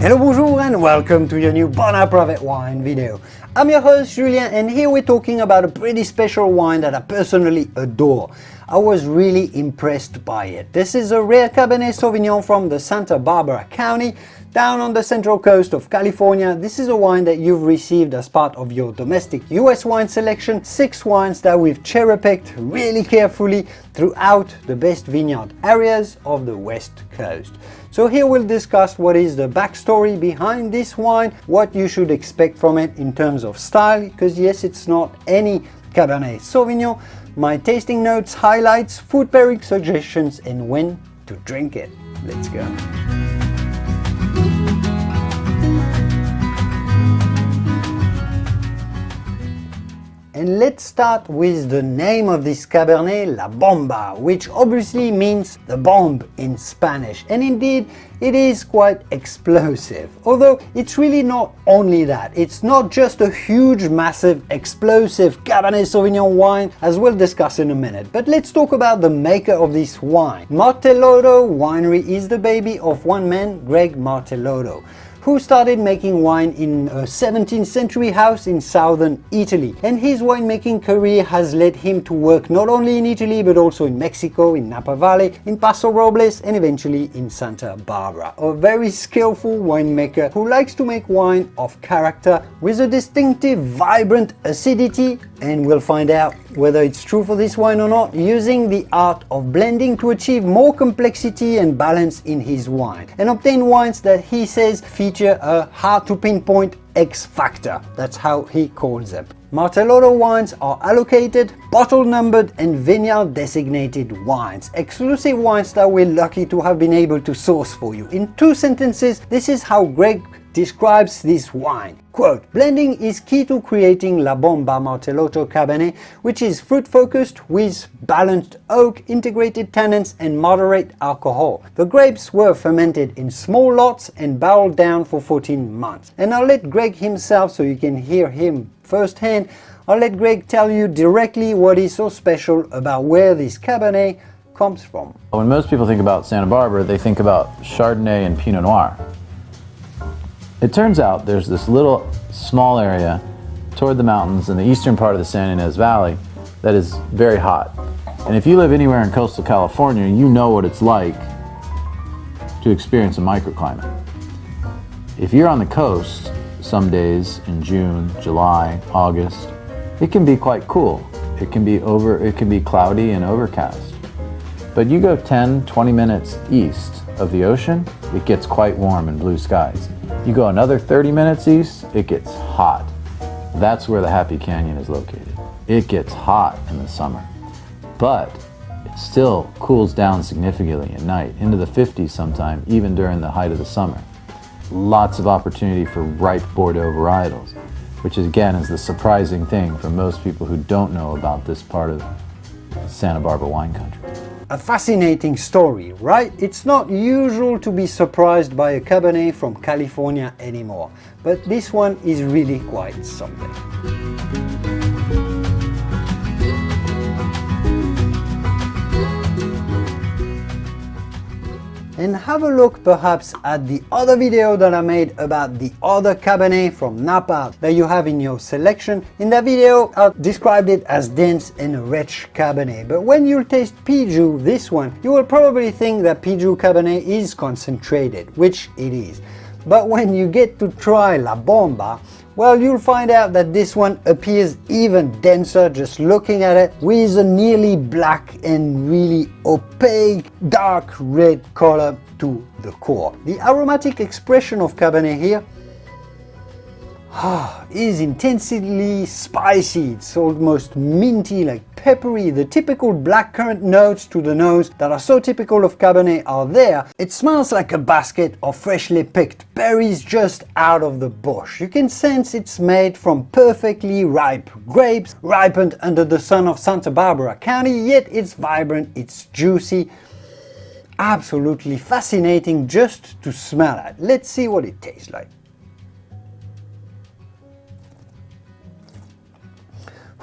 Hello, bonjour and welcome to your new Bona Private Wine video. I'm your host Julien and here we're talking about a pretty special wine that I personally adore. I was really impressed by it. This is a rare Cabernet Sauvignon from the Santa Barbara County, down on the central coast of California. This is a wine that you've received as part of your domestic US wine selection, 6 wines that we've cherry-picked really carefully throughout the best vineyard areas of the West Coast. So here we'll discuss what is the backstory behind this wine, what you should expect from it in terms of style, because yes, it's not any Cabernet Sauvignon, my tasting notes, highlights, food pairing suggestions, and when to drink it. Let's go. And let's start with the name of this Cabernet, La Bomba, which obviously means the bomb in Spanish. And indeed, it is quite explosive. Although it's really not only that. It's not just a huge, massive, explosive Cabernet Sauvignon wine, as we'll discuss in a minute. But let's talk about the maker of this wine. Martellotto winery is the baby of one man, Greg Martelotto, who started making wine in a 17th century house in southern Italy. And his winemaking career has led him to work not only in Italy but also in Mexico, in Napa Valley, in Paso Robles, and eventually in Santa Barbara. A very skillful winemaker who likes to make wine of character with a distinctive, vibrant acidity, and we'll find out whether it's true for this wine or not, using the art of blending to achieve more complexity and balance in his wine, and obtain wines that he says feature a hard to pinpoint X factor. That's how he calls them. Martelotto wines are allocated, bottle numbered, and vineyard designated wines. Exclusive wines that we're lucky to have been able to source for you. In 2 sentences, this is how Greg describes this wine. Quote, blending is key to creating La Bomba Martelotto Cabernet, which is fruit-focused with balanced oak, integrated tannins, and moderate alcohol. The grapes were fermented in small lots and barreled down for 14 months. And I'll let Greg himself, so you can hear him firsthand, I'll let Greg tell you directly what is so special about where this Cabernet comes from. When most people think about Santa Barbara, they think about Chardonnay and Pinot Noir. It turns out there's this little small area toward the mountains in the eastern part of the San Ynez Valley that is very hot. And if you live anywhere in coastal California, you know what it's like to experience a microclimate. If you're on the coast, some days in June, July, August, it can be quite cool. It can be cloudy and overcast. But you go 10, 20 minutes east of the ocean, it gets quite warm and blue skies. You go another 30 minutes east, it gets hot. That's where the Happy Canyon is located. It gets hot in the summer, but it still cools down significantly at night, into the 50s sometime, even during the height of the summer. Lots of opportunity for ripe Bordeaux varietals, which again is the surprising thing for most people who don't know about this part of Santa Barbara wine country. A fascinating story, right? It's not usual to be surprised by a Cabernet from California anymore, but this one is really quite something. And have a look perhaps at the other video that I made about the other Cabernet from Napa that you have in your selection. In that video I described it as dense and rich Cabernet, but when you taste Pijou, this one, you will probably think that Pijou Cabernet is concentrated, which it is. But when you get to try La Bomba, well, you'll find out that this one appears even denser just looking at it, with a nearly black and really opaque dark red color to the core. The aromatic expression of Cabernet here is intensely spicy. It's almost minty, like peppery. The typical blackcurrant notes to the nose that are so typical of Cabernet are there. It smells like a basket of freshly picked berries just out of the bush. You can sense it's made from perfectly ripe grapes, ripened under the sun of Santa Barbara County, yet it's vibrant, it's juicy. Absolutely fascinating just to smell at. Let's see what it tastes like.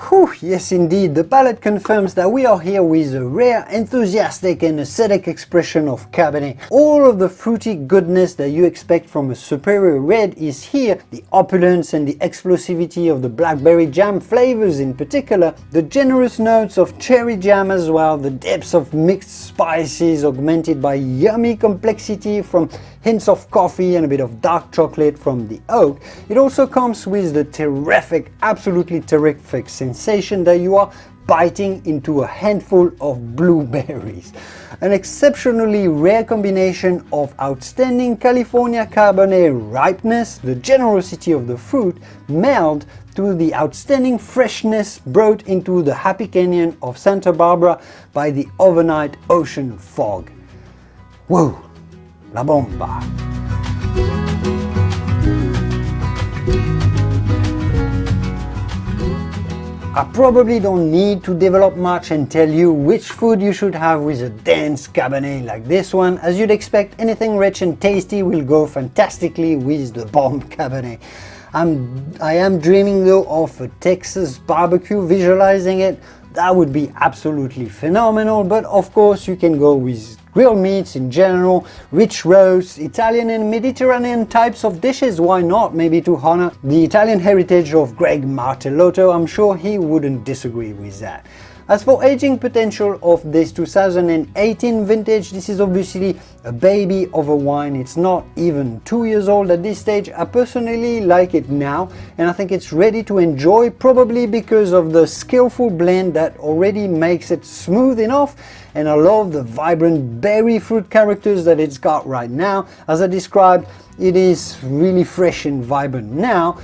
Whew, yes indeed, the palate confirms that we are here with a rare, enthusiastic and aesthetic expression of Cabernet. All of the fruity goodness that you expect from a superior red is here. The opulence and the explosivity of the blackberry jam flavors in particular, the generous notes of cherry jam as well, the depths of mixed spices augmented by yummy complexity from hints of coffee and a bit of dark chocolate from the oak. It also comes with the terrific, absolutely terrific sensation that you are biting into a handful of blueberries. An exceptionally rare combination of outstanding California Cabernet ripeness, the generosity of the fruit, meld to the outstanding freshness brought into the happy canyon of Santa Barbara by the overnight ocean fog. Whoa! La Bomba. I probably don't need to develop much and tell you which food you should have with a dense Cabernet like this one. As you'd expect, anything rich and tasty will go fantastically with the Bomba Cabernet. I am dreaming though of a Texas barbecue, visualizing it. That would be absolutely phenomenal, but of course you can go with grilled meats in general, rich roasts, Italian and Mediterranean types of dishes, why not? Maybe to honor the Italian heritage of Greg Martellotto, I'm sure he wouldn't disagree with that. As for aging potential of this 2018 vintage, this is obviously a baby of a wine. It's not even 2 years old at this stage. I personally like it now, and I think it's ready to enjoy, probably because of the skillful blend that already makes it smooth enough. And I love the vibrant berry fruit characters that it's got right now. As I described, it is really fresh and vibrant now,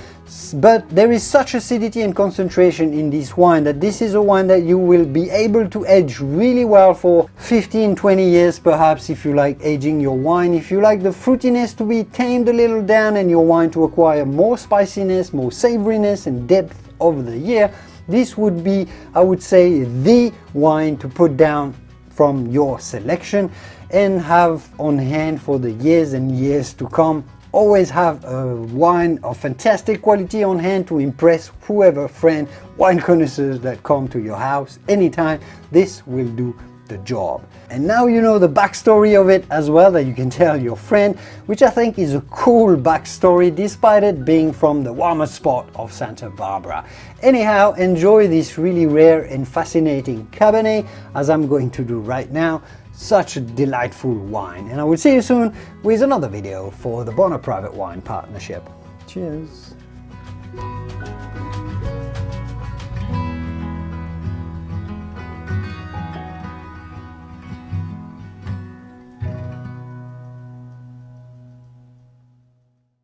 but there is such acidity and concentration in this wine that this is a wine that you will be able to age really well for 15-20 years perhaps, if you like aging your wine. If you like the fruitiness to be tamed a little down and your wine to acquire more spiciness, more savoriness and depth over the year, this would be, I would say, the wine to put down from your selection and have on hand for the years and years to come. Always have a wine of fantastic quality on hand to impress whoever friend, wine connoisseurs that come to your house anytime. This will do the job. And now you know the backstory of it as well, that you can tell your friend, which I think is a cool backstory despite it being from the warmest spot of Santa Barbara. Anyhow, enjoy this really rare and fascinating Cabernet, as I'm going to do right now. Such a delightful wine, and I will see you soon with another video for the Bonner Private Wine Partnership. Cheers!